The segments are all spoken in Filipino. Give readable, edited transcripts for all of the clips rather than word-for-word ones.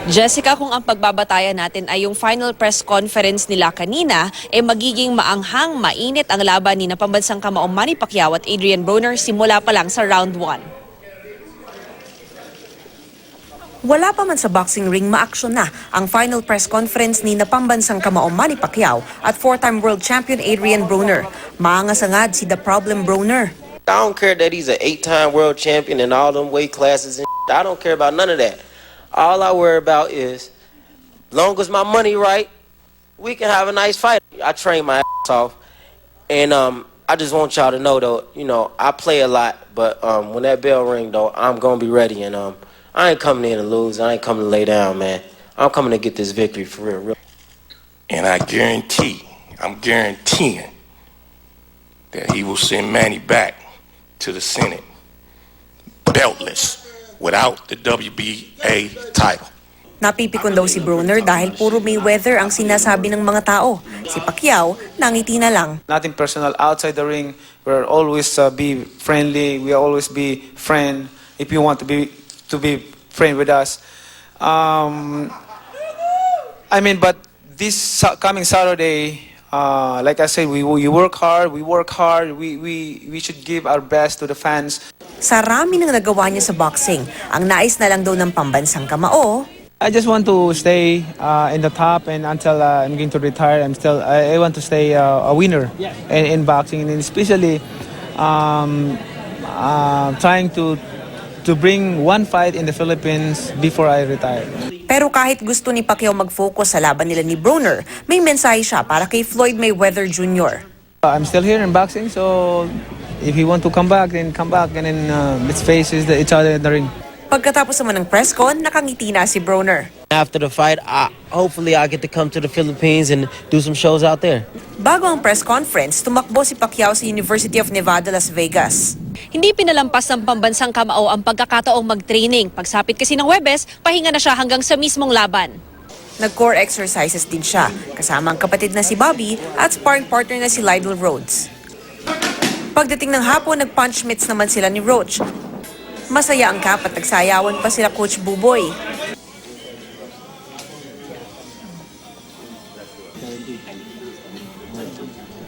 Jessica, kung ang pagbabatayan natin ay yung final press conference nila kanina, magiging maanghang, mainit ang laban ni pambansang kamaong Manny Pacquiao at Adrian Broner simula pa lang sa round 1. Wala pa man sa boxing ring, maaksyon na ang final press conference ni pambansang kamaong Manny Pacquiao at four-time world champion Adrian Broner. Maangasangad si The Problem Broner. I don't care that he's an 8-time world champion in all them weight classes and I don't care about none of that. All I worry about is, long as my money right, we can have a nice fight. I train my ass off, and I just want y'all to know though, I play a lot, but when that bell ring though, I'm gonna be ready, and I ain't coming in to lose. I ain't coming to lay down, man. I'm coming to get this victory for real. And I'm guaranteeing that he will send Manny back to the Senate beltless without the WBA title. Napipikon daw si Broner dahil puro Mayweather ang sinasabi ng mga tao. Si Pacquiao, nangiti na lang. Nothing personal outside the ring. We'll always be friendly. We always be friend. If you want to be friend with us. But this coming Saturday, like I said, we work hard. We work hard. We should give our best to the fans. Sa rami ng nagawa niya sa boxing, ang nais na lang daw ng pambansang kamao. I just want to stay in the top, and until I'm going to retire, I want to stay a winner in boxing, and especially trying to bring one fight in the Philippines before I retire. Pero kahit gusto ni Pacquiao mag-focus sa laban nila ni Broner, may mensahe siya para kay Floyd Mayweather Jr. I'm still here in boxing, so if you want to come back, then come back, and then let's face each other in the ring. Pagkatapos naman ng press con, nakangiti na si Broner. After the fight, hopefully I get to come to the Philippines and do some shows out there. Bago ang press conference, tumakbo si Pacquiao sa University of Nevada, Las Vegas. Hindi pinalampas ng pambansang kamao ang pagkakataong mag-training. Pagsapit kasi ng Huwebes, pahinga na siya hanggang sa mismong laban. Nag-core exercises din siya, kasama ang kapatid na si Bobby at sparring partner na si Lydell Rhodes. Pagdating ng hapon, nag-punch mitts naman sila ni Roach. Masaya ang kap at nagsayawan pa sila Coach Buboy.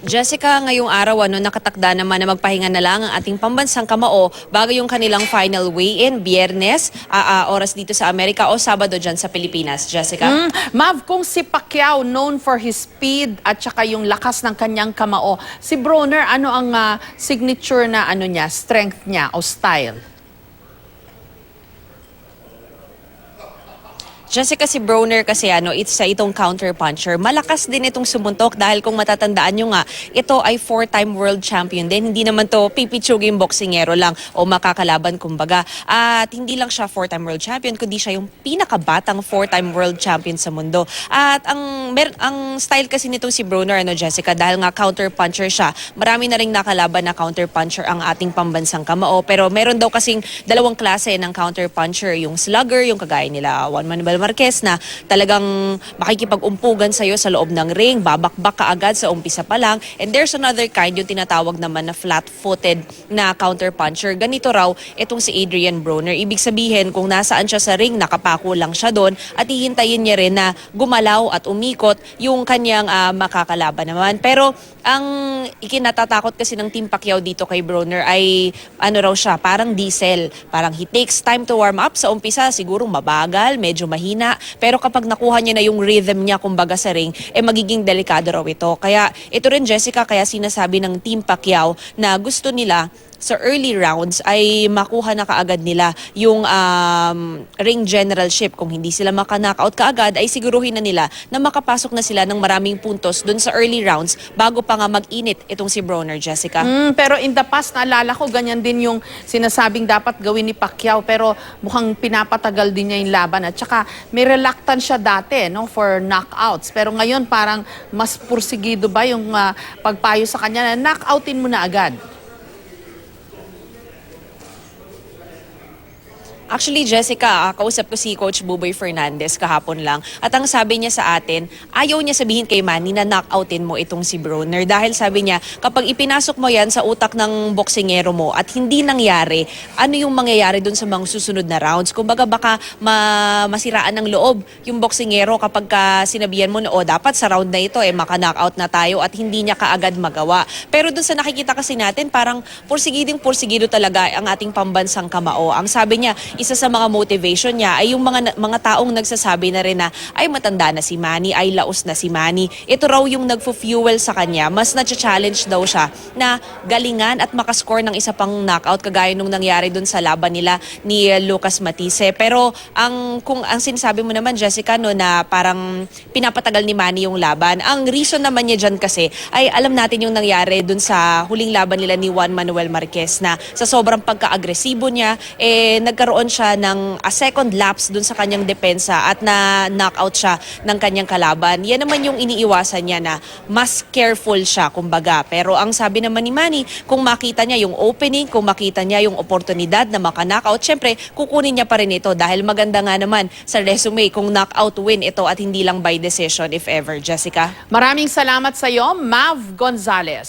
Jessica, ngayong araw nakatakda naman na magpahinga na lang ang ating pambansang kamao bago yung kanilang final weigh-in, Biyernes, oras dito sa Amerika o Sabado dyan sa Pilipinas. Jessica? Mav, kung si Pacquiao known for his speed at saka yung lakas ng kanyang kamao, si Broner, ano ang signature na strength niya o style? Jessica, si Broner kasi itong counter puncher. Malakas din itong sumuntok dahil kung matatandaan nyo nga, ito ay four-time world champion din. Hindi naman to pipitsuging boksingero lang o makakalaban kumbaga. At hindi lang siya four-time world champion, kundi siya yung pinakabatang four-time world champion sa mundo. At ang style kasi nitong si Broner, Jessica, dahil nga counter puncher siya, marami na ring nakalaban na counter puncher ang ating pambansang kamao. Pero meron daw kasing dalawang klase ng counter puncher, yung slugger, yung kagaya nila Juan Manuel Marquez na talagang makikipag-umpugan sa'yo sa loob ng ring, babakbak ka agad sa umpisa pa lang. And there's another kind, yung tinatawag naman na flat-footed na counter-puncher. Ganito raw itong si Adrian Broner. Ibig sabihin, kung nasaan siya sa ring, nakapako lang siya doon at hihintayin niya rin na gumalaw at umikot yung kanyang makakalaban naman. Pero ang ikinatatakot kasi ng Team Pacquiao dito kay Broner ay raw siya, parang diesel. Parang he takes time to warm up sa umpisa, siguro mabagal, medyo mahina. Pero kapag nakuha niya na yung rhythm niya kumbaga sa ring, magiging delikado raw ito. Kaya ito rin, Jessica, kaya sinasabi ng Team Pacquiao na gusto nila sa early rounds ay makuha na kaagad nila yung ring generalship. Kung hindi sila maka-knockout kaagad, ay siguruhin na nila na makapasok na sila ng maraming puntos dun sa early rounds bago pa nga mag-init itong si Broner, Jessica. Pero in the past, naalala ko, ganyan din yung sinasabing dapat gawin ni Pacquiao, pero mukhang pinapatagal din niya yung laban. At saka may reluctance siya dati for knockouts. Pero ngayon parang mas pursigido ba yung pagpayo sa kanya na knockoutin mo na agad? Actually, Jessica, kausap ko si Coach Buboy Fernandez kahapon lang. At ang sabi niya sa atin, ayaw niya sabihin kay Manny na knockoutin mo itong si Broner. Dahil sabi niya, kapag ipinasok mo yan sa utak ng boksingero mo at hindi nangyari, ano yung mangyayari dun sa mga susunod na rounds? Kumbaga baka masiraan ng loob yung boksingero kapag sinabihan mo na, dapat sa round na ito, maka-knockout na tayo at hindi niya kaagad magawa. Pero dun sa nakikita kasi natin, parang pursigido talaga ang ating pambansang kamao. Ang sabi niya, isa sa mga motivation niya ay yung mga taong nagsasabi na rin na ay matanda na si Manny, ay laos na si Manny. Ito raw yung nagfo-fuel sa kanya. Mas na-challenge daw siya na galingan at makascore ng isa pang knockout kagaya nung nangyari dun sa laban nila ni Lucas Matisse. Pero ang sinasabi mo naman, Jessica, no, na parang pinapatagal ni Manny yung laban. Ang reason naman niya dyan kasi ay alam natin yung nangyari dun sa huling laban nila ni Juan Manuel Marquez na sa sobrang pagka-agresibo niya, nagkaroon siya ng a second lapse dun sa kanyang depensa at na knockout siya ng kanyang kalaban. Yan naman yung iniiwasan niya na mas careful siya, kumbaga. Pero ang sabi naman ni Manny, kung makita niya yung opening, kung makita niya yung oportunidad na maka-knockout, syempre kukunin niya pa rin ito dahil maganda nga naman sa resume kung knockout win ito at hindi lang by decision if ever. Jessica? Maraming salamat sa iyo, Mav Gonzalez.